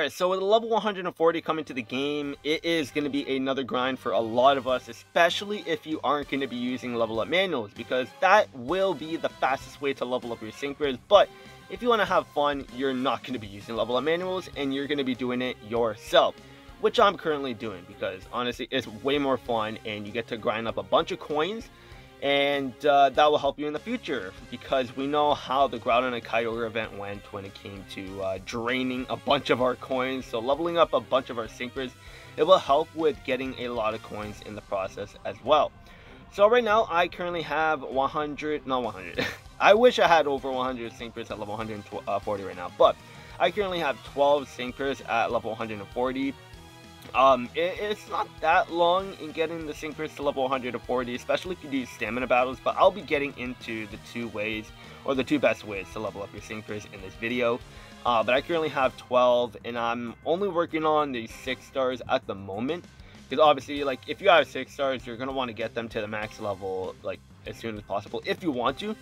Alright, so with level 140 coming to the game, it is going to be another grind for a lot of us, especially if you aren't going to be using level up manuals, because that will be the fastest way to level up your synchros. But if you want to have fun, you're not going to be using level up manuals, and you're going to be doing it yourself, which I'm currently doing, because honestly, it's way more fun, and you get to grind up a bunch of coins, and that will help you in the future, because we know how the Groudon and Kyogre event went when it came to draining a bunch of our coins. So leveling up a bunch of our synchros, it will help with getting a lot of coins in the process as well. So right now I currently have 100, not 100 I wish I had over 100 synchros at level 140 right now, but I currently have 12 synchros at level 140. It's not that long in getting the synchros to level 140, especially if you do stamina battles, but I'll be getting into the two ways, or the two best ways to level up your synchros in this video. But I currently have 12, and I'm only working on the 6 stars at the moment, because obviously, like, if you have 6 stars, you're going to want to get them to the max level, like, as soon as possible, if you want to.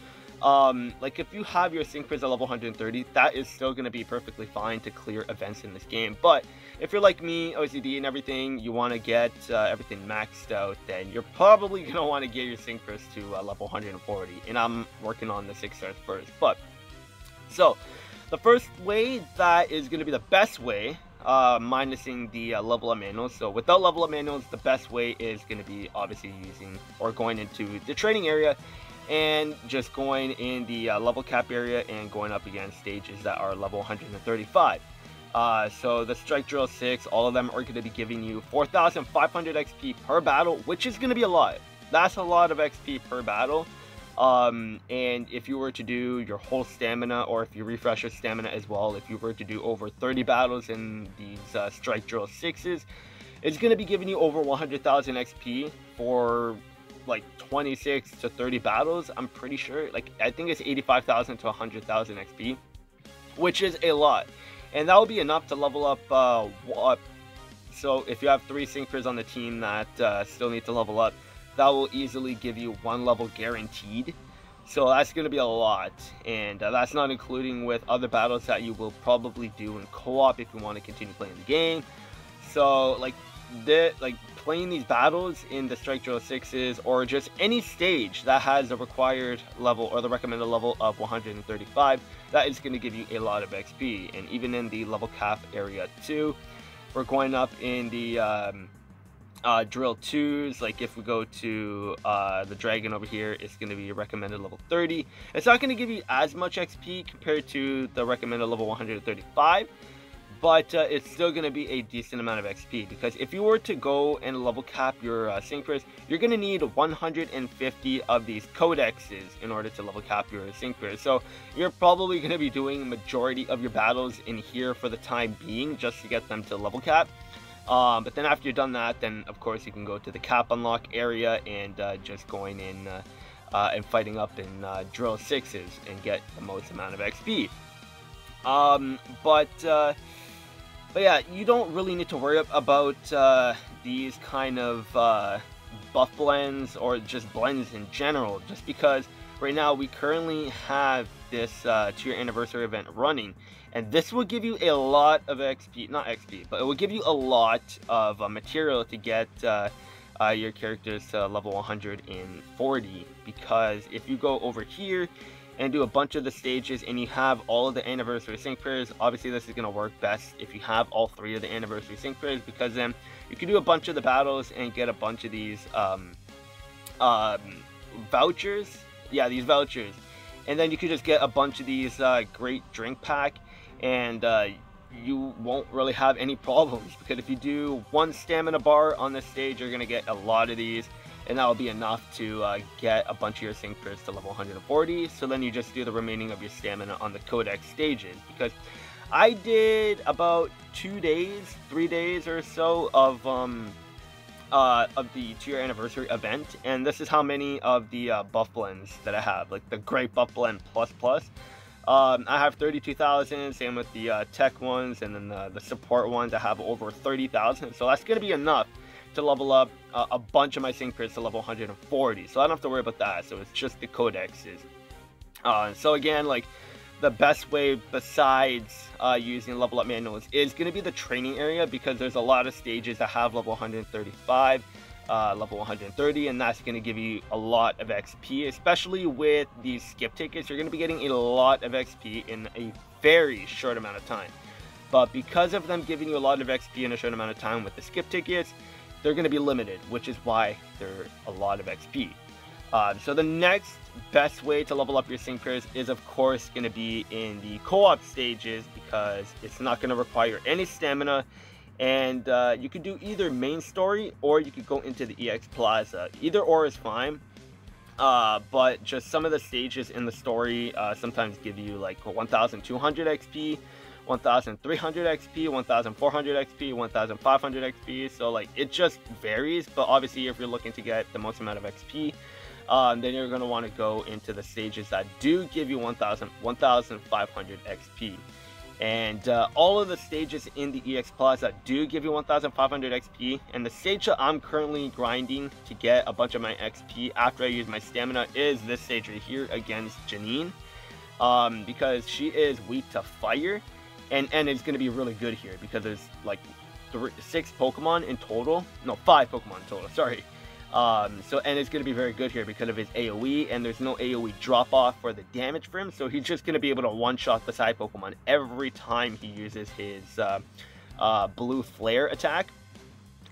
Like, if you have your synchros at level 130, that is still going to be perfectly fine to clear events in this game. But if you're like me, OCD and everything, you want to get everything maxed out, then you're probably going to want to get your synchros to level 140. And I'm working on the 6 stars first. But, so, the first way that is going to be the best way, minusing the level up manuals. So without level up manuals, the best way is going to be obviously using, or going into the training area, and just going in the level cap area and going up against stages that are level 135. So the Strike Drill 6, all of them are going to be giving you 4,500 XP per battle, which is going to be a lot. That's a lot of XP per battle. And if you were to do your whole stamina, or if you refresh your stamina as well, if you were to do over 30 battles in these Strike Drill 6s, it's going to be giving you over 100,000 XP for like 26 to 30 battles. I'm pretty sure, like, I think it's 85,000 to 100,000 XP, which is a lot, and that will be enough to level up so if you have 3 synchros on the team that still need to level up, that will easily give you 1 level guaranteed. So that's going to be a lot, and that's not including with other battles that you will probably do in co-op if you want to continue playing the game. So like playing these battles in the Strike Drill 6s, or just any stage that has a required level or the recommended level of 135, that is going to give you a lot of XP. And even in the level cap area too, we're going up in the Drill 2s. Like if we go to the Dragon over here, it's going to be recommended level 30. It's not going to give you as much XP compared to the recommended level 135, but it's still going to be a decent amount of XP, because if you were to go and level cap your synchros, you're going to need 150 of these codexes in order to level cap your synchros. So you're probably going to be doing majority of your battles in here for the time being, just to get them to level cap. But then after you're done that, then of course you can go to the cap unlock area and just going in and fighting up in Drill 6s and get the most amount of XP. But yeah, you don't really need to worry about these kind of buff blends, or just blends in general, just because right now we currently have this 2-year anniversary event running, and this will give you a lot of XP, not XP, but it will give you a lot of material to get your characters to level 140, because if you go over here and do a bunch of the stages and you have all of the anniversary synchros, obviously this is going to work best if you have all 3 of the anniversary synchros, because then you can do a bunch of the battles and get a bunch of these vouchers. Yeah, these vouchers, and then you could just get a bunch of these great drink pack, and you won't really have any problems, because if you do 1 stamina bar on this stage, you're going to get a lot of these, and that will be enough to get a bunch of your synchros to level 140. So then you just do the remaining of your stamina on the Codex stages, because I did about 2 days, 3 days or so of the 2-year anniversary event, and this is how many of the buff blends that I have, like the Great Buff Blend Plus Plus. I have 32,000, same with the tech ones, and then the support ones I have over 30,000, so that's going to be enough to level up a bunch of my synchros to level 140, so I don't have to worry about that. So it's just the codexes. So again, like, the best way besides using level up manuals is going to be the training area, because there's a lot of stages that have level 135, level 130, and that's going to give you a lot of XP. Especially with these skip tickets, you're going to be getting a lot of XP in a very short amount of time. But because of them giving you a lot of XP in a short amount of time with the skip tickets, they're going to be limited, which is why they're a lot of XP. So the next best way to level up your sync pairs is of course going to be in the co-op stages, because it's not going to require any stamina, and you could do either main story or you could go into the EX Plaza. Either or is fine, but just some of the stages in the story sometimes give you like 1200 XP, 1300 XP, 1400 XP, 1500 XP, so like it just varies. But obviously if you're looking to get the most amount of XP, then you're going to want to go into the stages that do give you 1500 XP. And all of the stages in the EX Plaza do give you 1500 XP, and the stage that I'm currently grinding to get a bunch of my XP after I use my stamina is this stage right here against Janine, because she is weak to fire, and it's going to be really good here because there's like 5 Pokemon in total, sorry. And it's going to be very good here because of his AoE, and there's no AoE drop off for the damage for him, so he's just going to be able to one-shot the side Pokemon every time he uses his blue flare attack,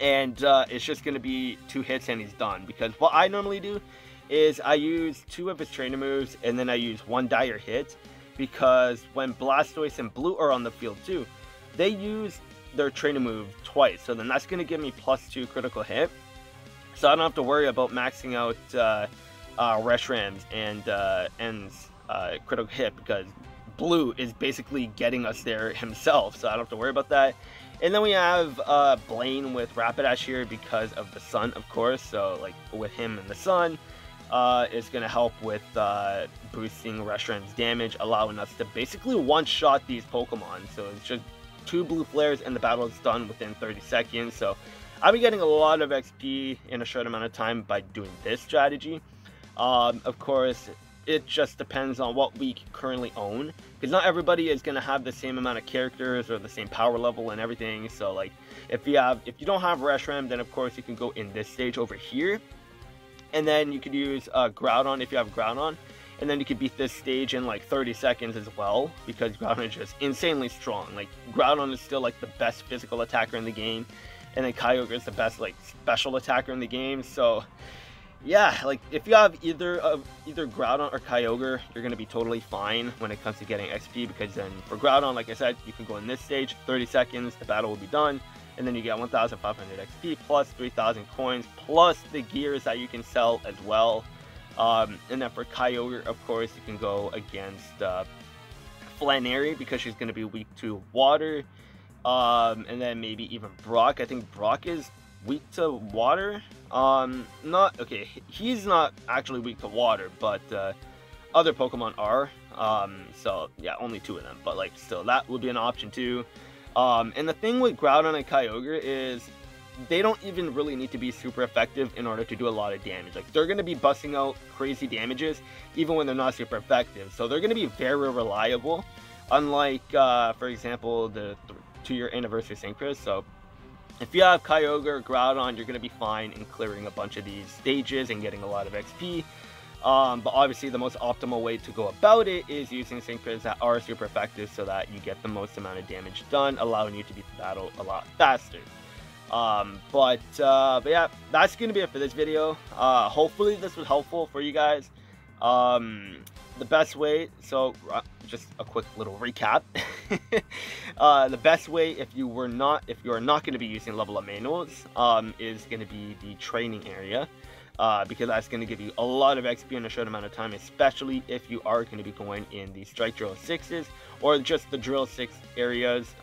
and it's just going to be 2 hits and he's done. Because what I normally do is I use 2 of his trainer moves and then I use 1 dire hit, because when Blastoise and Blue are on the field too, they use their trainer move twice, so then that's going to give me +2 critical hit. So I don't have to worry about maxing out Reshrams and critical hit, because Blue is basically getting us there himself, so I don't have to worry about that. And then we have Blaine with Rapidash here because of the sun, of course. So like with him and the sun, it's going to help with boosting Reshram's damage, allowing us to basically one-shot these Pokemon. So it's just 2 blue flares and the battle is done within 30 seconds. So I'll be getting a lot of XP in a short amount of time by doing this strategy. Of course, it just depends on what we currently own, because not everybody is going to have the same amount of characters or the same power level and everything. So like if you don't have Reshiram, then of course you can go in this stage over here, and then you could use Groudon if you have Groudon, and then you could beat this stage in like 30 seconds as well, because Groudon is just insanely strong. Like Groudon is still like the best physical attacker in the game, and then Kyogre is the best like special attacker in the game. So yeah, like if you have either Groudon or Kyogre, you're gonna be totally fine when it comes to getting XP, because then for Groudon, like I said, you can go in this stage, 30 seconds, the battle will be done, and then you get 1500 XP plus 3000 coins plus the gears that you can sell as well. And then for Kyogre, of course, you can go against Flannery because she's gonna be weak to water. And then maybe even Brock. I think Brock is weak to water. He's not actually weak to water, but other Pokemon are. So yeah, only 2 of them, but like still, that would be an option too. And the thing with Groudon and Kyogre is they don't even really need to be super effective in order to do a lot of damage. Like they're going to be busting out crazy damages even when they're not super effective, so they're going to be very reliable, unlike for example the 2-year anniversary synchros. So if you have Kyogre or Groudon, you're going to be fine in clearing a bunch of these stages and getting a lot of XP. But obviously the most optimal way to go about it is using synchros that are super effective, so that you get the most amount of damage done, allowing you to beat the battle a lot faster. But yeah, that's going to be it for this video. Hopefully this was helpful for you guys. The best way, so just a quick little recap. The best way if you are not going to be using level up manuals is going to be the training area, because that's going to give you a lot of XP in a short amount of time, especially if you are going to be going in the Strike Drill 6s or just the Drill 6 areas,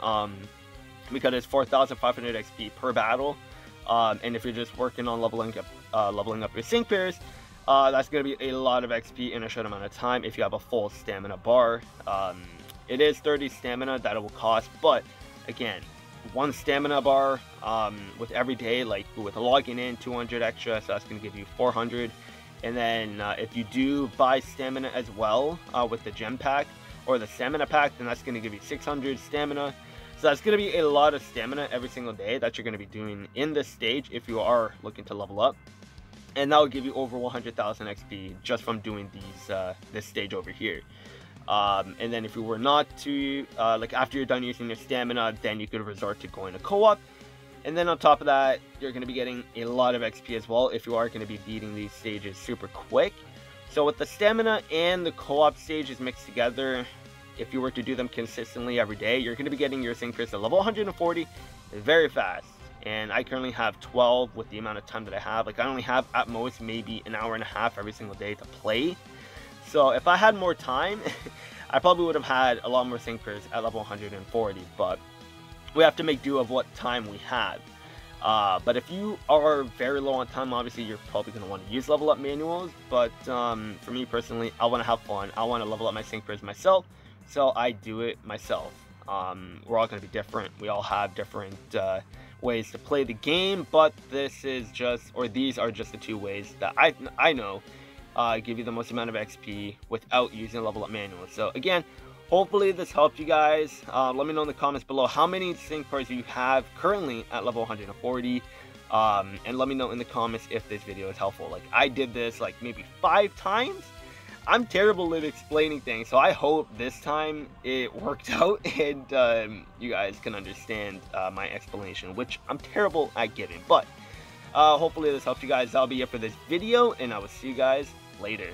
because it's 4500 XP per battle. And if you're just working on leveling up your sync pairs, that's going to be a lot of XP in a short amount of time if you have a full stamina bar. It is 30 stamina that it will cost, but again, 1 stamina bar with every day, like with logging in, 200 extra, so that's going to give you 400. And then if you do buy stamina as well with the gem pack, or the stamina pack, then that's going to give you 600 stamina. So that's going to be a lot of stamina every single day that you're going to be doing in this stage if you are looking to level up. And that will give you over 100,000 XP just from doing these this stage over here. And then if you were not to, like after you're done using your stamina, then you could resort to going to co-op. And then on top of that, you're going to be getting a lot of XP as well if you are going to be beating these stages super quick. So with the stamina and the co-op stages mixed together, if you were to do them consistently every day, you're going to be getting your Synchros to level 140 very fast. And I currently have 12 with the amount of time that I have. Like I only have at most maybe an hour and a half every single day to play. So if I had more time, I probably would have had a lot more Synchros at level 140. But we have to make do of what time we have. But if you are very low on time, obviously you're probably going to want to use level up manuals. But for me personally, I want to have fun. I want to level up my Synchros myself. So I do it myself. We're all going to be different. We all have different ways to play the game, but this is just, or these are just the two ways that I know give you the most amount of XP without using level up manuals. So again, hopefully this helped you guys. Let me know in the comments below how many Synchros you have currently at level 140, and let me know in the comments if this video is helpful. Like I did this like maybe 5 times. I'm terrible at explaining things, so I hope this time it worked out and you guys can understand my explanation, which I'm terrible at giving. But hopefully this helped you guys. That'll be it for this video, and I will see you guys later.